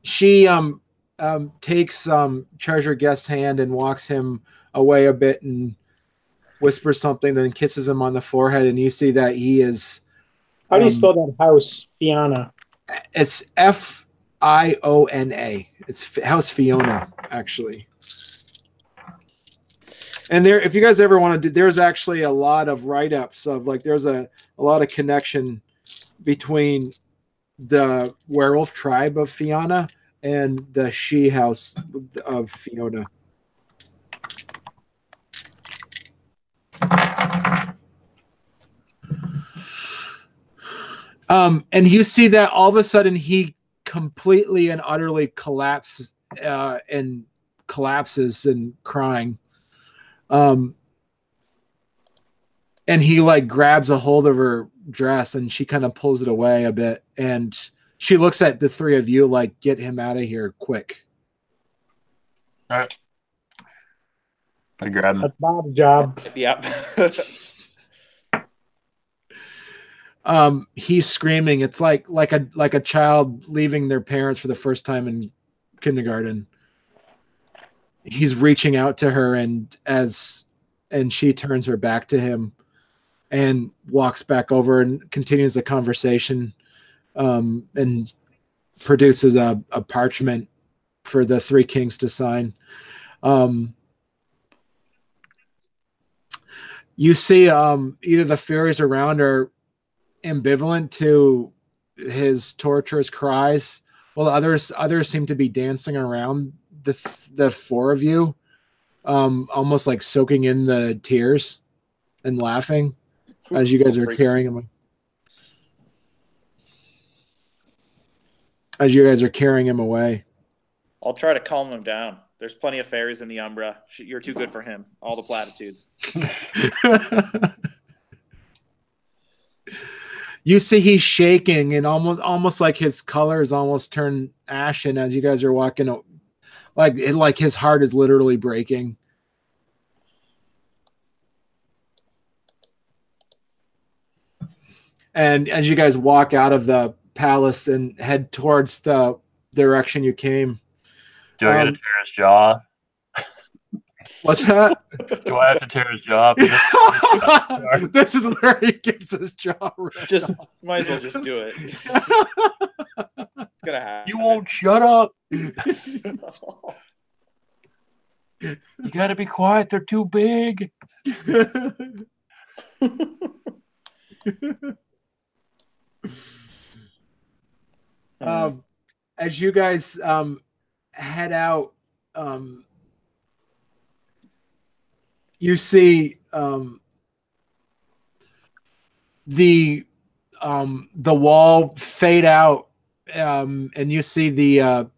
She takes Treasure Guest's hand and walks him away a bit and whispers something, then kisses him on the forehead, and you see that he is. How do you spell that house, Fiona? It's Fiona. It's House Fiona, actually. And there, if you guys ever want to do, there's actually a lot of write-ups of like there's a lot of connection between the werewolf tribe of Fiona and the she house of Fiona. And you see that all of a sudden he completely and utterly collapses and crying. And he like grabs a hold of her dress and she kind of pulls it away a bit. And she looks at the three of you like, get him out of here quick. All right. I grab him. That's Bob's job. Yep. He's screaming. It's like a child leaving their parents for the first time in kindergarten. He's reaching out to her, and she turns her back to him and walks back over and continues the conversation, and produces a parchment for the three kings to sign. You see either the fairies around are ambivalent to his torturous cries, while others seem to be dancing around the four of you, almost like soaking in the tears and laughing as you guys are carrying him. As you guys are carrying him away. I'll try to calm him down. There's plenty of fairies in the Umbra. You're too good for him. All the platitudes. You see he's shaking and almost like his color is almost turned ashen as you guys are walking. Like his heart is literally breaking. And as you guys walk out of the palace and head towards the direction you came. Do I get to tear his jaw? What's that? Do I have to tear his jaw? This is where he gets his jaw ripped Just off. might as well just do it. It's gonna happen. You won't shut up. You got to be quiet. They're too big. As you guys head out, you see the wall fade out, and you see the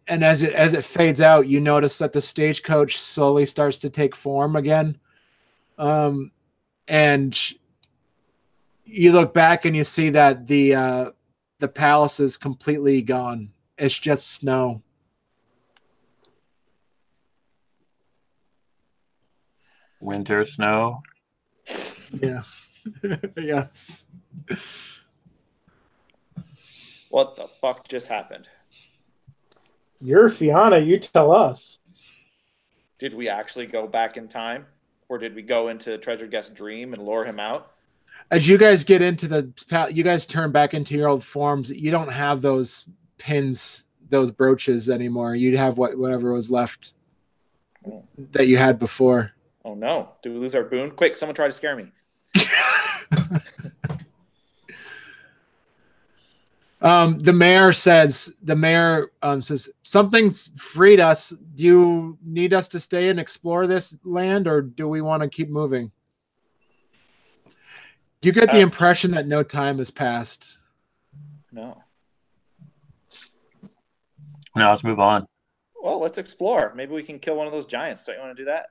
and as it fades out, you notice that the stagecoach slowly starts to take form again, and you look back and you see that the palace is completely gone. It's just snow. Winter snow. Yeah. Yes. What the fuck just happened? You're Fiona. You tell us. Did we actually go back in time? Or did we go into Treasure Guest's dream and lure him out? As you guys get into you guys turn back into your old forms. You don't have those pins, those brooches anymore. You'd have whatever was left that you had before. Oh no. Did we lose our boon? Quick, someone try to scare me. The mayor says something's freed us. Do you need us to stay and explore this land, or do we want to keep moving? Do you get the impression that no time has passed? No. No, let's move on. Well, let's explore. Maybe we can kill one of those giants. Don't you want to do that?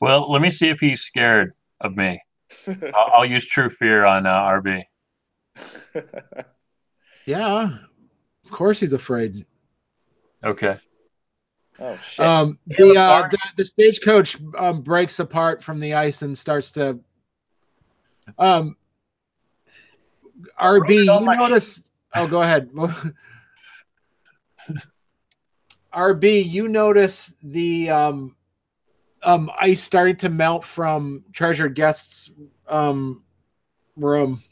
Well, let me see if he's scared of me. I'll use True Fear on RB. Yeah, of course he's afraid. Okay. Oh shit! The stagecoach breaks apart from the ice and starts to. RB, you notice? Oh, go ahead. RB, you notice the ice starting to melt from Treasured Guest's room.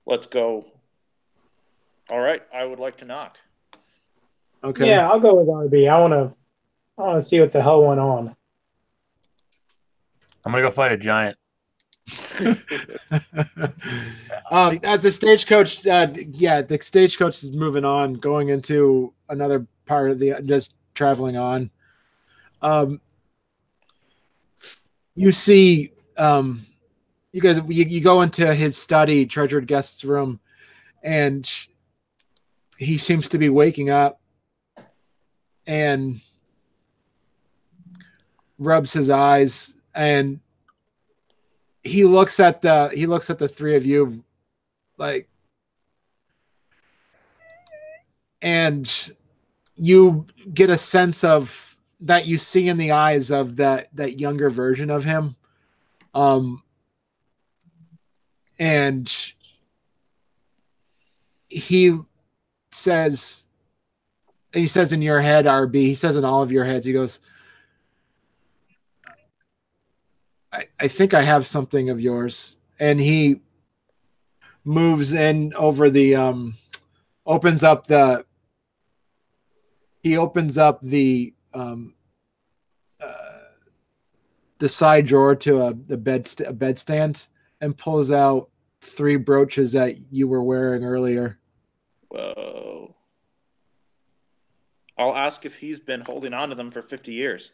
Let's go. All right, I would like to knock. Okay. Yeah, I'll go with RB. I wanna see what the hell went on. I'm gonna go fight a giant. As the stagecoach, the stagecoach is moving on, going into another part of just traveling on. You see, you guys, you go into his study, Treasured Guest's room, and he seems to be waking up and rubs his eyes, and he looks at the three of you, like, and you get a sense of that you see in the eyes of that younger version of him, and he says in your head, RB, he says in all of your heads, he goes, I think I have something of yours. And he moves in over the opens up the side drawer to a bedstand and pulls out 3 brooches that you were wearing earlier. Whoa. I'll ask if he's been holding on to them for 50 years.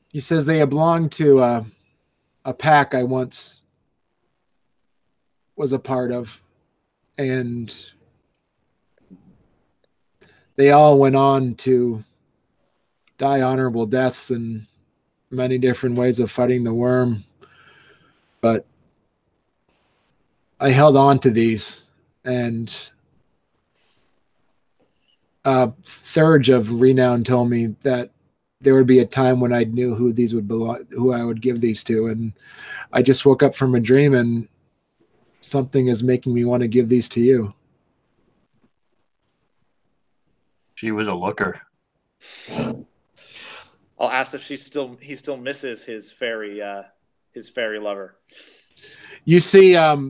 He says they belong to a pack I once was a part of, and they all went on to die honorable deaths in many different ways of fighting the worm. But I held on to these, and Thurge of Renown told me that there would be a time when I knew who these would belong, who I would give these to, and I just woke up from a dream, and something is making me want to give these to you. She was a looker. I'll ask if he still misses his fairy lover. You see a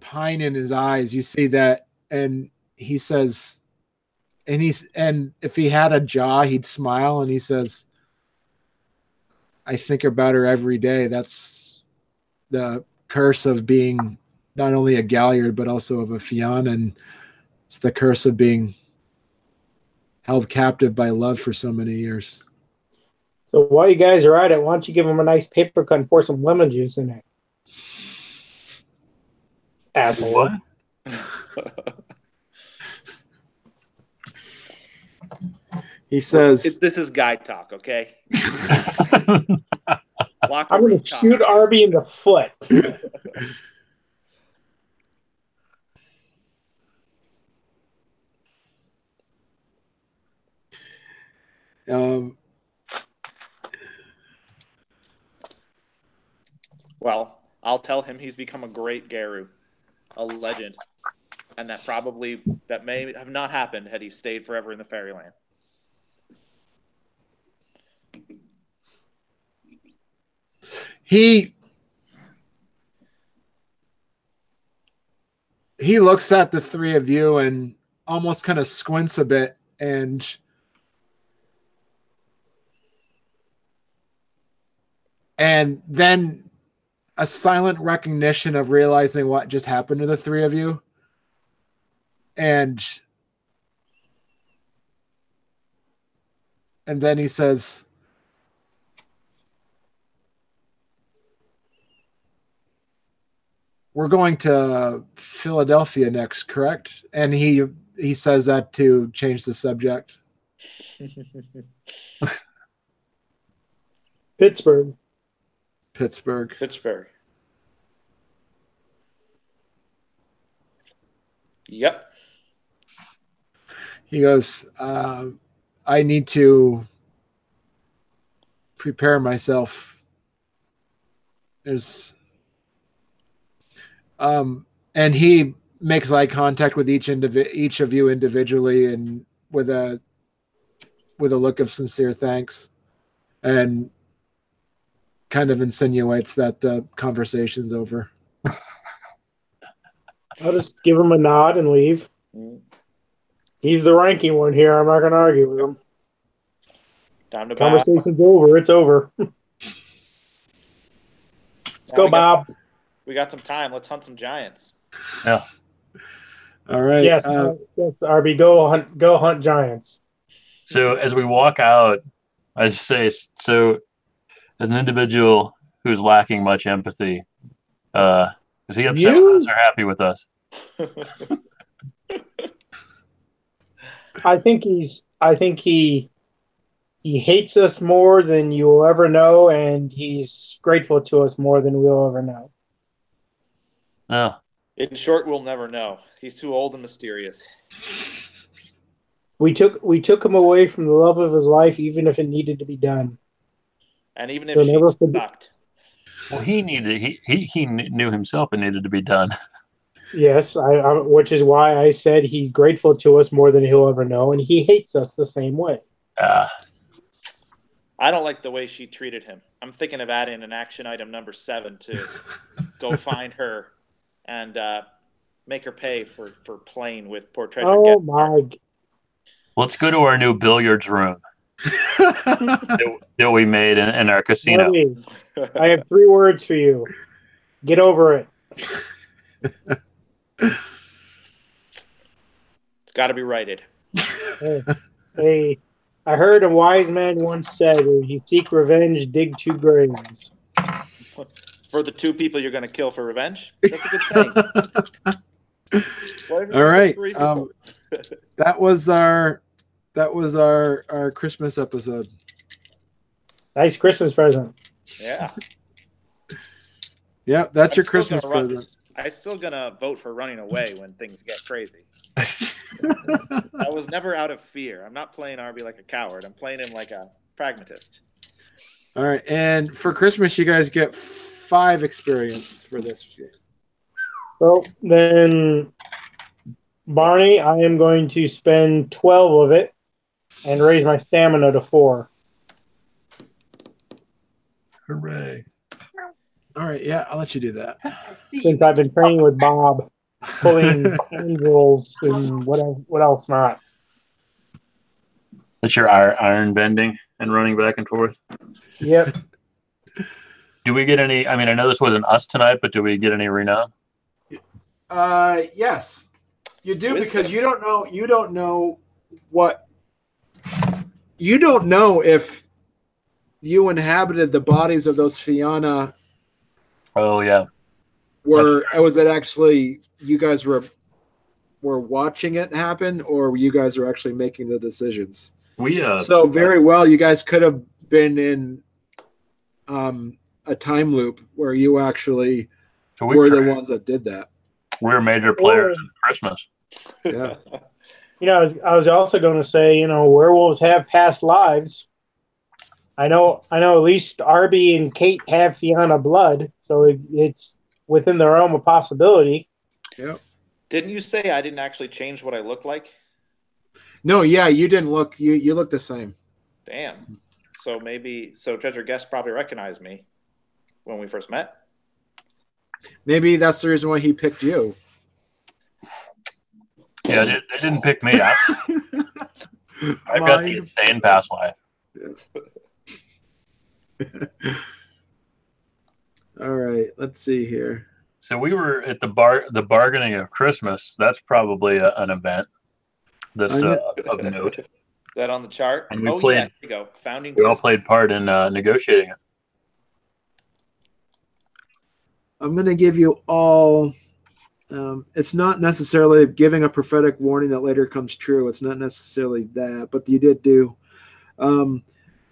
pine in his eyes. You see that, and he says, and if he had a jaw, he'd smile, and he says, I think about her every day. That's the curse of being not only a Galliard, but also of a Fionn, and it's the curse of being held captive by love for so many years. So while you guys are at it, why don't you give him a nice paper cut and pour some lemon juice in it? Asshole. What? He says, This is guy talk, okay? I'm going to shoot RB in the foot. Well, I'll tell him he's become a great Garou, a legend, and that may have not happened had he stayed forever in the fairyland. He looks at the three of you and almost kind of squints a bit, and And then a silent recognition of realizing what just happened to the three of you. And then he says, we're going to Philadelphia next, correct? And he says that to change the subject. Pittsburgh. Yep. He goes, I need to prepare myself. There's, and he makes eye contact with each of you individually, and with a look of sincere thanks, and kind of insinuates that the conversation's over. I'll just give him a nod and leave. He's the ranking one here. I'm not going to argue with him. Time to Conversation's over. It's over. Let's go, Bob. We got some time. Let's hunt some giants. Yeah. All right. Yes, RB. Go hunt giants. So as we walk out, I say, so as an individual who's lacking much empathy, is he upset with us or happy with us? I think he hates us more than you will ever know, and he's grateful to us more than we'll ever know. Oh. In short, we'll never know. He's too old and mysterious. We took him away from the love of his life, even if it needed to be done. And even if she sucked. Well, he knew himself it needed to be done. Yes, which is why I said he's grateful to us more than he'll ever know, and he hates us the same way. I don't like the way she treated him. I'm thinking of adding an action item number 7 to go find her and make her pay for playing with poor Treasure. Oh my! Let's go to our new billiards room that we made in our casino. Buddy, I have 3 words for you. Get over it. It's got to be righted. Hey, I heard a wise man once said, if you seek revenge, dig 2 graves. For the 2 people you're going to kill for revenge? That's a good saying. All right. That was our Christmas episode. Nice Christmas present. Yeah. Yeah, that's your Christmas present. I'm still going to vote for running away when things get crazy. I was never out of fear. I'm not playing RB like a coward. I'm playing him like a pragmatist. All right. And for Christmas, you guys get 5 experience for this game. So then, Barney, I am going to spend 12 of it and raise my stamina to 4. Hooray. All right, yeah, I'll let you do that. Since I've been training with Bob, pulling angels and what else not. That's your iron bending and running back and forth? Yep. Do we get any, I mean, I know this wasn't us tonight, but do we get any renown? Yes. You do, because you don't know if you inhabited the bodies of those Fianna. Oh yeah. Was it actually you guys were watching it happen, or you guys were actually making the decisions? So very well, you guys could have been in a time loop where you actually were the ones that did that. We're major players in Christmas. Yeah. I was also going to say, werewolves have past lives. I know at least Arby and Kate have Fianna blood, so it's within the realm of possibility. Yep. Didn't you say I didn't actually change what I look like? No, yeah, you didn't look. You look the same. Damn. So Treasure Guest probably recognized me when we first met. Maybe that's the reason why he picked you. Yeah, they didn't pick me. I've got the insane past life. All right, let's see here. So we were at the bargaining of Christmas. That's probably an event that's I'm of note. Is that on the chart? And we Oh, played. yeah, there you go. Founding We all Christmas. played part in negotiating it. I'm going to give you all. It's not necessarily giving a prophetic warning that later comes true. It's not necessarily that, but you did do.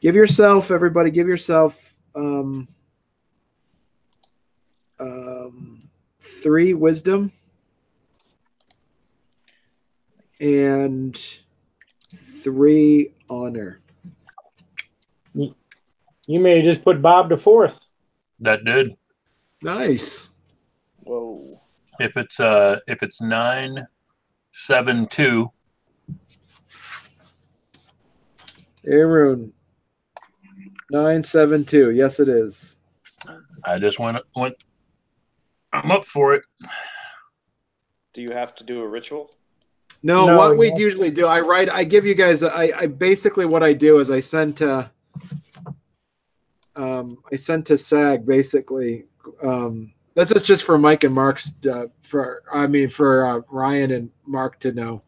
Give yourself, everybody, give yourself 3 wisdom and 3 honor. You may just put Bob to 4th. That did. Nice. Whoa. If it's 972. Aaron, 972. Yes, it is. I just went. I'm up for it. Do you have to do a ritual? No, what we usually do, I give you guys, I basically what I do is I send to SAG basically. This is just for Mike and Mark's, for Ryan and Mark to know.